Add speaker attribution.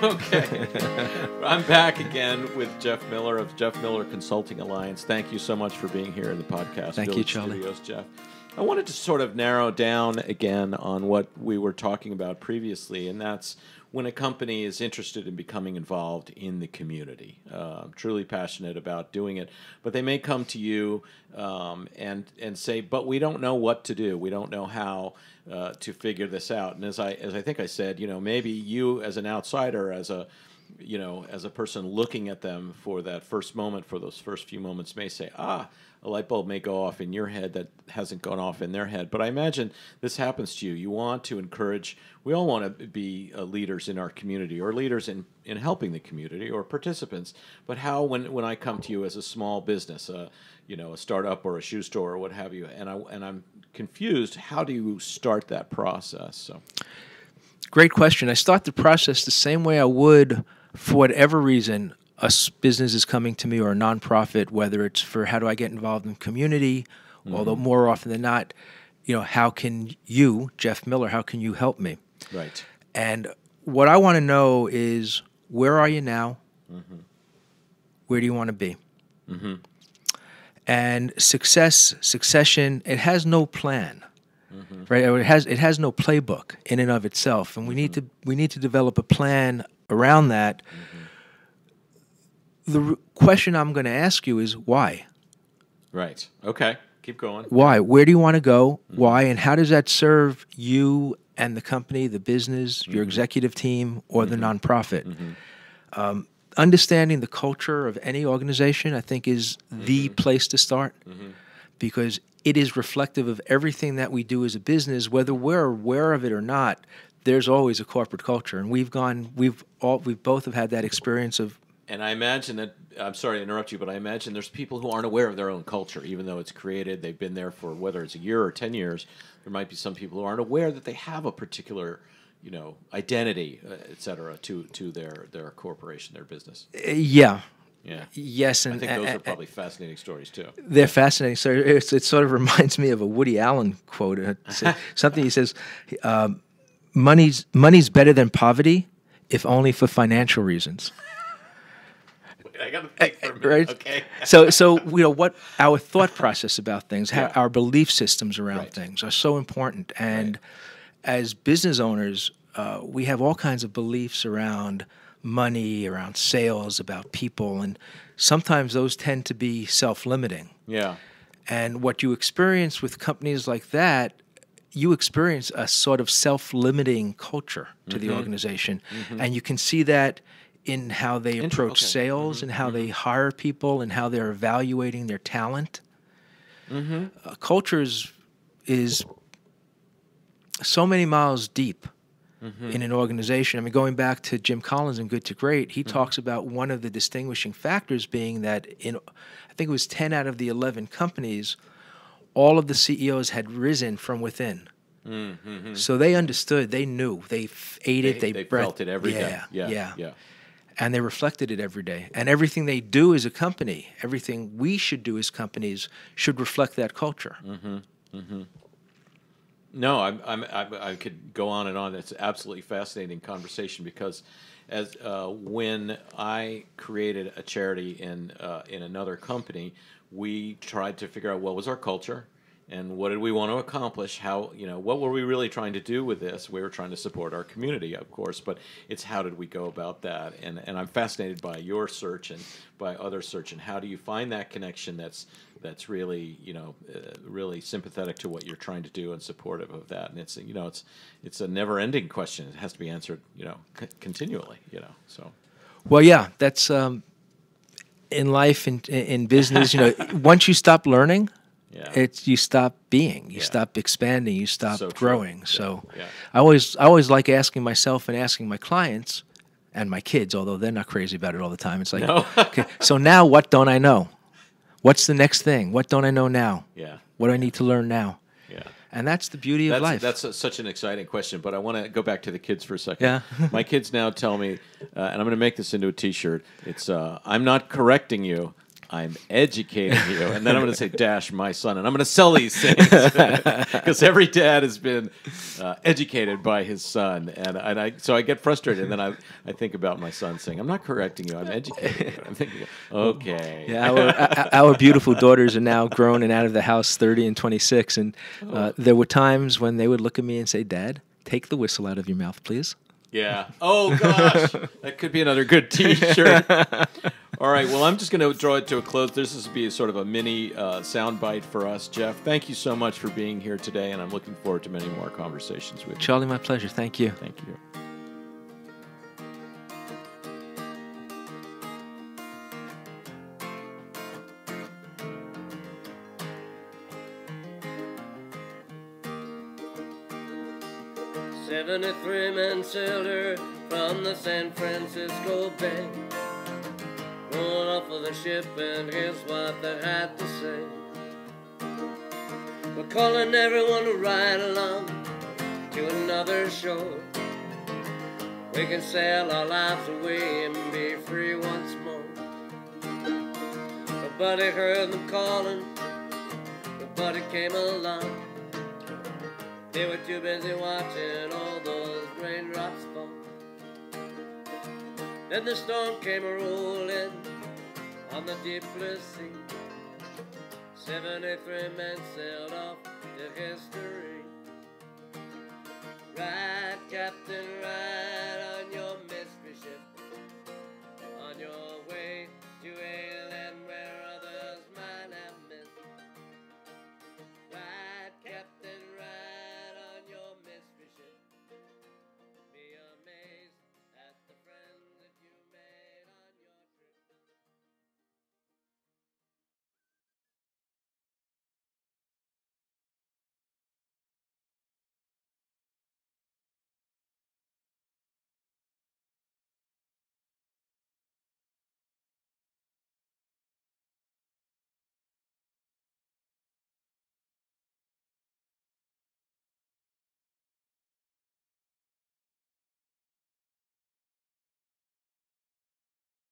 Speaker 1: Okay. I'm back again with Jeff Miller of Jeff Miller Consulting Alliance. Thank you so much for being here in the podcast.
Speaker 2: Thank you, Charlie.
Speaker 1: Studios, Jeff. I wanted to sort of narrow down again on what we were talking about previously, and that's when a company is interested in becoming involved in the community, truly passionate about doing it, but they may come to you and say, "But we don't know what to do. We don't know how to figure this out." And as I think I said, maybe you as an outsider, as a person looking at them for that first moment, for those first few moments, may say, a light bulb may go off in your head that hasn't gone off in their head. But I imagine this happens to you. You want to encourage, we all want to be leaders in our community, or leaders in helping the community, or participants. But how, when I come to you as a small business, a startup or a shoe store or what have you, and I'm confused, how do you start that process? So,
Speaker 2: great question. I start the process the same way I would for whatever reason business is coming to me, or a nonprofit, whether it's for how do I get involved in community, although more often than not, how can you, Jeff Miller, how can you help me?
Speaker 1: Right.
Speaker 2: And what I want to know is, where are you now? Where do you want to be? And succession, it has no plan. Right? It has no playbook in and of itself, and we need to develop a plan around that. The question I'm going to ask you is why?
Speaker 1: Right. Okay. Keep going.
Speaker 2: Why? Where do you want to go? Why? And how does that serve you and the company, the business, your executive team, or the nonprofit? Understanding the culture of any organization, I think, is the place to start, because it is reflective of everything that we do as a business, whether we're aware of it or not. There's always a corporate culture, and we both have had that experience of.
Speaker 1: And I imagine that, I'm sorry to interrupt you, but I imagine there's people who aren't aware of their own culture, even though it's created, they've been there for whether it's a year or 10 years. There might be some people who aren't aware that they have a particular, identity, et cetera, to their corporation, their business.
Speaker 2: Yeah.
Speaker 1: Yes, and I think those are probably fascinating stories too.
Speaker 2: They're fascinating. So it sort of reminds me of a Woody Allen quote. Something he says, "Money's better than poverty, if only for financial reasons."
Speaker 1: I got to think for a minute.
Speaker 2: Right?
Speaker 1: Okay.
Speaker 2: So what our thought process about things, how our belief systems around things are so important. And as business owners, we have all kinds of beliefs around money, around sales, about people, and sometimes those tend to be self-limiting.
Speaker 1: Yeah.
Speaker 2: And what you experience with companies like that, you experience a sort of self-limiting culture to the organization, and you can see that in how they approach sales and how they hire people and how they're evaluating their talent. Culture is so many miles deep in an organization. I mean, going back to Jim Collins in Good to Great, he talks about one of the distinguishing factors being that I think it was 10 out of the 11 companies, all of the CEOs had risen from within. So they understood, they knew, they ate it, they
Speaker 1: felt it every day.
Speaker 2: Yeah. And they reflected it every day. And everything they do as a company, everything we should do as companies, should reflect that culture.
Speaker 1: No, I could go on and on. It's absolutely fascinating conversation, because as when I created a charity in another company, we tried to figure out what was our culture and what did we want to accomplish. How, what were we really trying to do with this? We were trying to support our community, of course, but it's how did we go about that? And I'm fascinated by your search and by other search, and how do you find that connection that's really really sympathetic to what you're trying to do and supportive of that. And it's a never-ending question. It has to be answered continually. So.
Speaker 2: Well, yeah, that's in life, in business. Once you stop learning, you stop being, you stop expanding, you stop growing. So I always like asking myself and asking my clients and my kids, although they're not crazy about it all the time. It's like, okay, so now what don't I know? What's the next thing? What don't I know now?
Speaker 1: Yeah.
Speaker 2: What do I need to learn now?
Speaker 1: Yeah.
Speaker 2: And that's the beauty of life.
Speaker 1: That's such an exciting question, but I want to go back to the kids for a second.
Speaker 2: Yeah.
Speaker 1: My kids now tell me, and I'm going to make this into a T-shirt, it's, I'm not correcting you, I'm educating you. And then I'm going to say, dash my son. And I'm going to sell these things. Because every dad has been educated by his son. And so I get frustrated. And then I think about my son saying, I'm not correcting you. I'm educating you. I'm thinking, okay.
Speaker 2: Yeah, our beautiful daughters are now grown and out of the house, 30 and 26. And there were times when they would look at me and say, Dad, take the whistle out of your mouth, please.
Speaker 1: Yeah. Oh, gosh. That could be another good T-shirt. All right. Well, I'm just going to draw it to a close. This is be sort of a mini soundbite for us. Jeff, thank you so much for being here today, and I'm looking forward to many more conversations with you.
Speaker 2: Charlie, my pleasure. Thank you.
Speaker 1: Thank you.
Speaker 3: "73 men sailed her from the San Francisco Bay, going off of the ship, and here's what they had to say. We're calling everyone to ride along to another shore. We can sail our lives away and be free once more." Nobody heard them calling, nobody came along. They were too busy watching all those raindrops fall. Then the storm came a-rolling on the deep blue sea. 73 men sailed off to history. Ride, Captain, ride.